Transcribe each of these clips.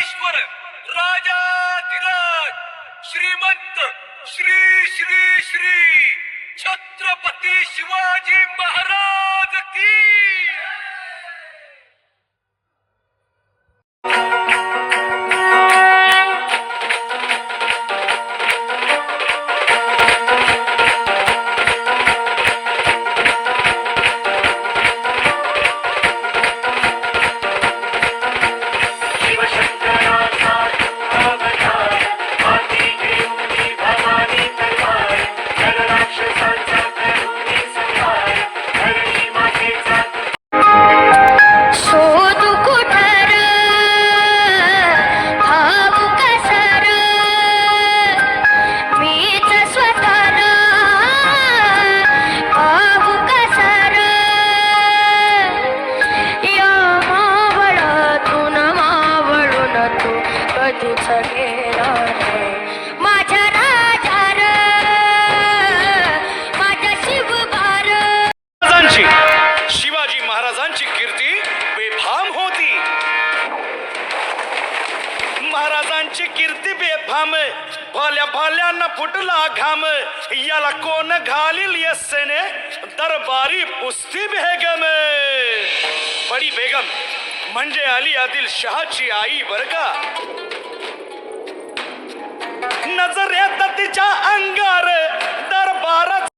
राजाधीश्वर राजाधिराज श्रीमंत श्री श्री श्री छत्रपती शिवाजी महाराज की शिवाजी महाराजांची कीर्ती बेफाम होती. महाराजांची कीर्ती बेफाम भाल्या भाल्यांना फुटला घाम याला कोण घालील यस्सेने दरबारी पुस्ती बेगम. बडी बेगम म्हणजे अली आदिल शहाची आई बर का. नजरेत तिच्या अंगार दरबारात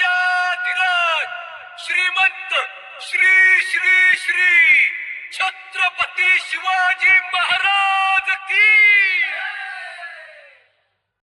राजाधिराज श्रीमंत श्री श्री श्री छत्रपती शिवाजी महाराज की